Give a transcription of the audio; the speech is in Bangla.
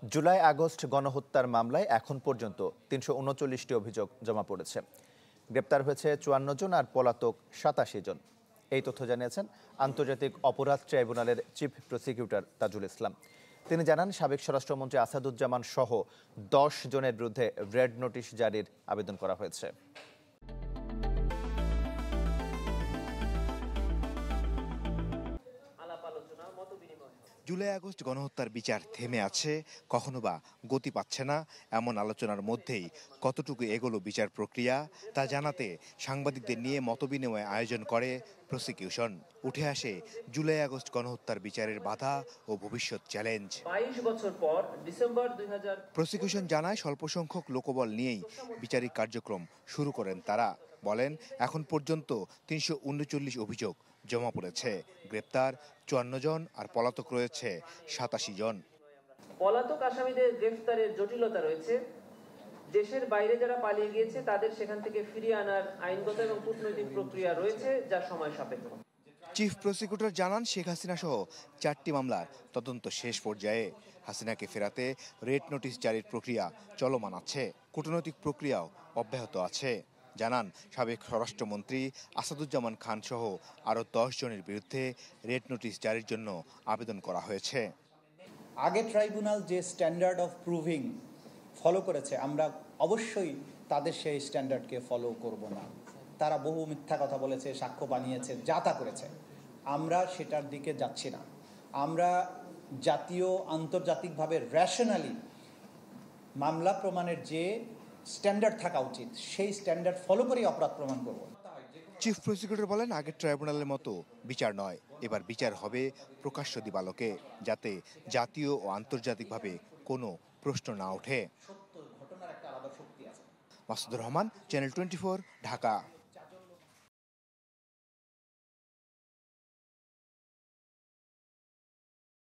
জুলাই আগস্ট গণহত্যার মামলায় এখন পর্যন্ত ৩৩৯টি অভিযোগ জমা পড়েছে। গ্রেপ্তার হয়েছে ৫৪ জন আর পলাতক ৮৭ জন। এই তথ্য জানিয়েছেন আন্তর্জাতিক অপরাধ ট্রাইব্যুনালের চিফ প্রসিকিউটর তাজুল ইসলাম। তিনি জানান, সাবেক স্বরাষ্ট্রমন্ত্রী আসাদুজ্জামান সহ ১০ জনের বিরুদ্ধে রেড নোটিশ জারির আবেদন করা হয়েছে। জুলাই আগস্ট গণহত্যার বিচার থেমে আছে, কখনো বা গতি পাচ্ছে না, এমন আলোচনার মধ্যেই কতটুকু এগোলো বিচার প্রক্রিয়া তা জানাতে সাংবাদিকদের নিয়ে মতবিনিময় আয়োজন করে প্রসিকিউশন। উঠে আসে জুলাই আগস্ট গণহত্যার বিচারের বাধা ও ভবিষ্যৎ চ্যালেঞ্জ। ২২ বছর পর ডিসেম্বর ২০০০ প্রসিকিউশন জানায়, স্বল্প সংখ্যক লোকবল নিয়েই বিচারিক কার্যক্রম শুরু করেন তারা। বলেন, এখন পর্যন্ত ৩৩৯ অভিযোগ জমা পড়েছে। গ্রেপ্তার ৫৪ জন আর পলাতক রয়েছে ৮৭ জন। পলাতক আসামিদের গ্রেফতারের জটিলতা রয়েছে। দেশের বাইরে যারা পালিয়ে গিয়েছে তাদের সেখান থেকে ফিরিয়ে আনার আইনগত এবং কূটনৈতিক প্রক্রিয়া রয়েছে, যা সময় সাপেক্ষ। চিফ প্রসিকিউটর জানান, শেখ হাসিনা সহ ৪টি মামলার তদন্ত শেষ পর্যায়ে। হাসিনাকে ফেরাতে রেড নোটিশ জারির প্রক্রিয়া চলমান আছে, কূটনৈতিক প্রক্রিয়াও অব্যাহত আছে। জানান, সাবেক স্বরাষ্ট্রমন্ত্রী আসাদুজ্জামান খান সহ আরও ১০ জনের বিরুদ্ধে রেড নোটিশ জারির জন্য আবেদন করা হয়েছে। আগে ট্রাইব্যুনাল যে স্ট্যান্ডার্ড অফ প্রুভিং ফলো করেছে, আমরা অবশ্যই তাদের সেই স্ট্যান্ডার্ডকে ফলো করব না। তারা বহু মিথ্যা কথা বলেছে, সাক্ষ্য বানিয়েছে, যা তা করেছে। আমরা সেটার দিকে যাচ্ছি না। আমরা জাতীয় আন্তর্জাতিকভাবে রেশনালি মামলা প্রমাণের যে স্ট্যান্ডার্ড থাকা উচিত, সেই স্ট্যান্ডার্ড ফলো করেই অপরাধ প্রমাণ করব। চিফ প্রসিকিউটর বলেন, আগের ট্রাইব্যুনালের মতো বিচার নয়, এবার বিচার হবে প্রকাশ্য দিবালোকে, যাতে জাতীয় ও আন্তর্জাতিকভাবে কোনো প্রশ্ন না ওঠে। সত্য ঘটনার একটা আলাদা শক্তি আছে। মাসুদুর রহমান, চ্যানেল 24, ঢাকা।